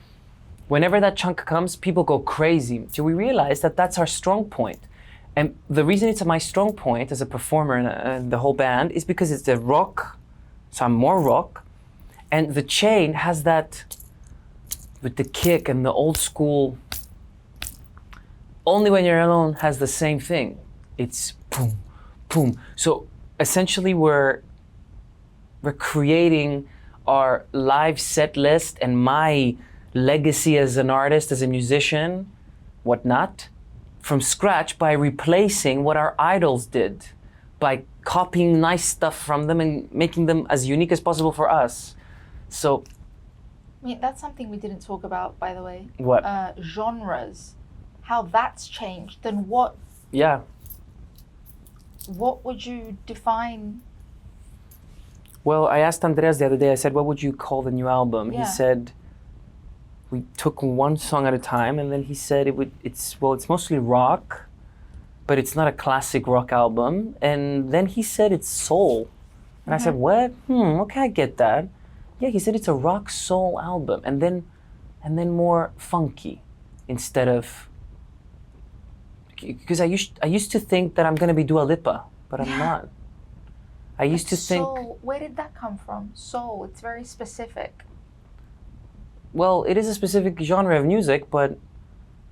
whenever that chunk comes, people go crazy. So we realized that that's our strong point. And the reason it's my strong point as a performer and the whole band is because it's a rock, so I'm more rock, and the chain has that, with the kick and the old school, Only When You're Alone has the same thing. It's boom, boom. So essentially we're creating our live set list and my legacy as an artist, as a musician, whatnot, from scratch by replacing what our idols did, by copying nice stuff from them and making them as unique as possible for us. So, I mean, that's something we didn't talk about, by the way. What? Genres, how that's changed. Then what? Yeah. What would you define? Well, I asked Andreas the other day, I said, what would you call the new album? Yeah. He said, we took one song at a time, and then he said it's mostly rock, but it's not a classic rock album. And then he said it's soul. And I said, what? Okay, I get that. Yeah, he said it's a rock soul album, and then more funky instead of, because I used to think that I'm gonna be Dua Lipa, but I'm not. I used to think. Soul, where did that come from? Soul, it's very specific. Well, it is a specific genre of music, but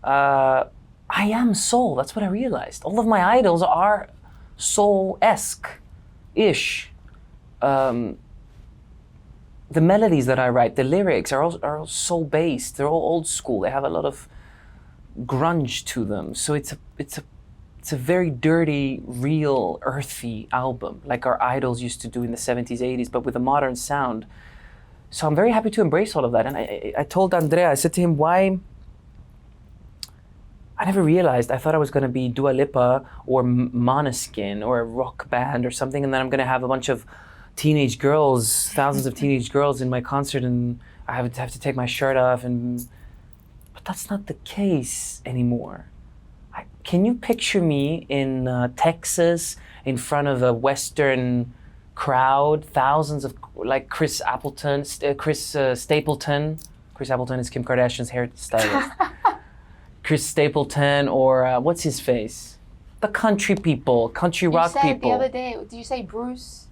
I am soul. That's what I realized. All of my idols are soul-esque-ish. The melodies that I write, the lyrics are all soul-based. They're all old school. They have a lot of grunge to them. So it's a very dirty, real, earthy album, like our idols used to do in the 70s, 80s, but with a modern sound. So I'm very happy to embrace all of that. And I told Andrea, I said to him, why? I never realized. I thought I was going to be Dua Lipa or Måneskin or a rock band or something, and then I'm going to have a bunch of teenage girls, thousands of teenage girls in my concert, and I have to take my shirt off. But that's not the case anymore. Can you picture me in Texas in front of a Western crowd, thousands of, like Chris Stapleton. Chris Stapleton is Kim Kardashian's hairstylist. Chris Stapleton, or what's his face? The country people, country rock people. You said the other day, did you say Bruce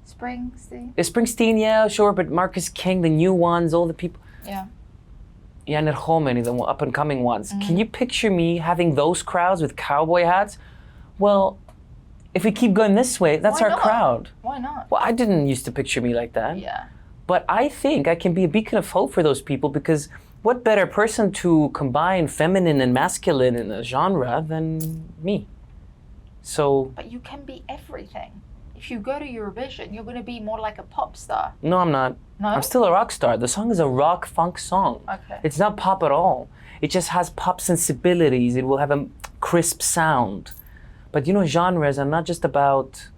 Springsteen? Springsteen, yeah, sure, but Marcus King, the new ones, all the people. Yeah. Jan Ergomeni, the up and coming ones. Can you picture me having those crowds with cowboy hats? Well, if we keep going this way, that's our crowd. Why not? Well, I didn't used to picture me like that. Yeah. But I think I can be a beacon of hope for those people, because what better person to combine feminine and masculine in a genre than me? So. But you can be everything. If you go to Eurovision, you're going to be more like a pop star. No, I'm not. No? I'm still a rock star. The song is a rock funk song. Okay. It's not pop at all. It just has pop sensibilities. It will have a crisp sound. But you know, genres are not just about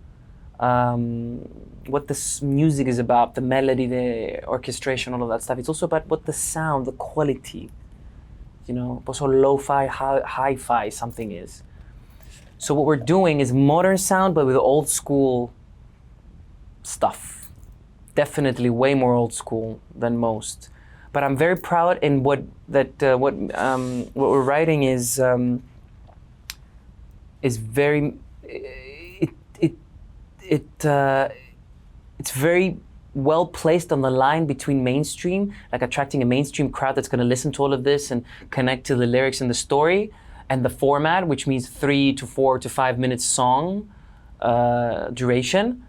what this music is about, the melody, the orchestration, all of that stuff. It's also about what the sound, the quality, you know, also lo-fi, hi-fi something is. So what we're doing is modern sound, but with old school stuff. Definitely way more old school than most. But I'm very proud in what we're writing is very it's very well placed on the line between mainstream, like attracting a mainstream crowd that's going to listen to all of this and connect to the lyrics and the story, and the format, which means 3 to 4 to 5 minutes song duration.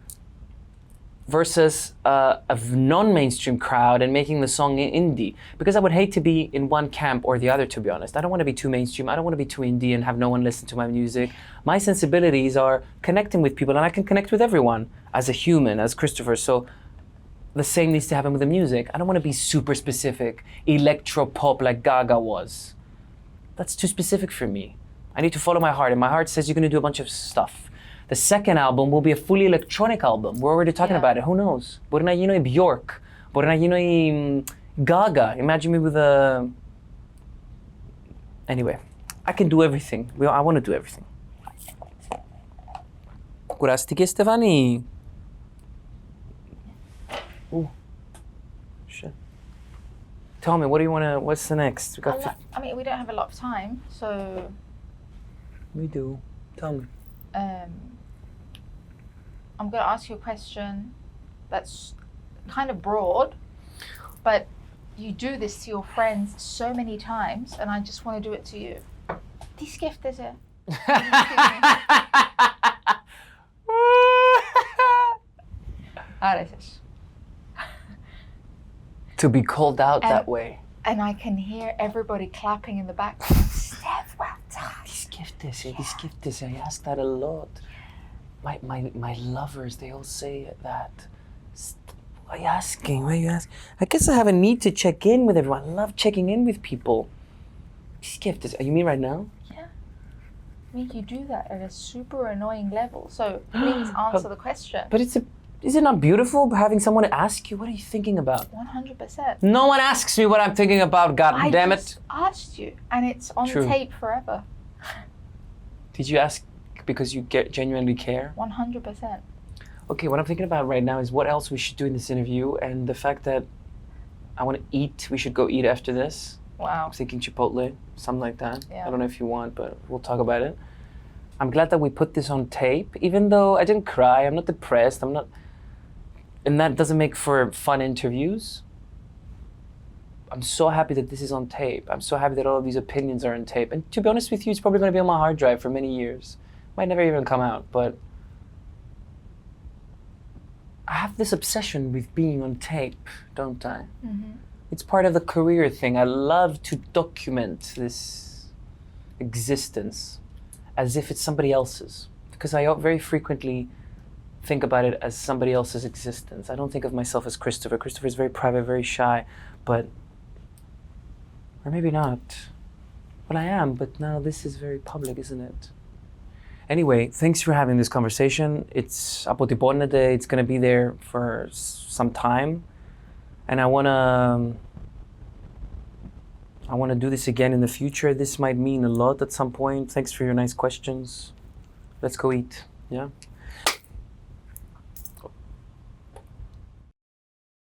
versus a non-mainstream crowd and making the song indie. Because I would hate to be in one camp or the other, to be honest. I don't want to be too mainstream. I don't want to be too indie and have no one listen to my music. My sensibilities are connecting with people, and I can connect with everyone as a human, as Christopher. So the same needs to happen with the music. I don't want to be super specific, electro pop like Gaga was. That's too specific for me. I need to follow my heart, and my heart says you're going to do a bunch of stuff. The second album will be a fully electronic album. We're already talking about it. Who knows? Μπορεί να γίνω η Bjork. Μπορεί να γίνω η Gaga. Imagine me with a... Anyway, I can do everything. I want to do everything. Κουράστηκες, Στεφάνη? Ooh. Shit. Tell me, what do you want to... What's the next? I mean, we don't have a lot of time, so... We do. Tell me. I'm going to ask you a question that's kind of broad, but you do this to your friends so many times, and I just want to do it to you. Die skifte ze. To be called out that way. And I can hear everybody clapping in the background. Steph, well done. Die skifte ze. I ask that a lot. My lovers, they all say that. Why are you asking? Why are you asking? I guess I have a need to check in with everyone. I love checking in with people. You mean right now? Yeah. I mean, you do that at a super annoying level. So please answer the question. But is it not beautiful having someone ask you, what are you thinking about? 100%. No one asks me what I'm thinking about, God damn it. I just asked you, and it's on tape forever. Did you ask because you genuinely care? 100%. Okay, what I'm thinking about right now is what else we should do in this interview, and the fact that I want to eat. We should go eat after this. Wow. I'm thinking Chipotle, something like that. Yeah. I don't know if you want, but we'll talk about it. I'm glad that we put this on tape, even though I didn't cry. I'm not depressed. And that doesn't make for fun interviews. I'm so happy that this is on tape. I'm so happy that all of these opinions are on tape. And to be honest with you, it's probably going to be on my hard drive for many years. Might never even come out, but I have this obsession with being on tape, don't I? Mm-hmm. It's part of the career thing. I love to document this existence as if it's somebody else's, because I very frequently think about it as somebody else's existence. I don't think of myself as Christopher. Christopher is very private, very shy, but, or maybe not. Well, I am, but now this is very public, isn't it? Anyway, thanks for having this conversation. It's αποτυπώνεται, it's gonna be there for some time. And I wanna do this again in the future. This might mean a lot at some point. Thanks for your nice questions. Let's go eat, yeah?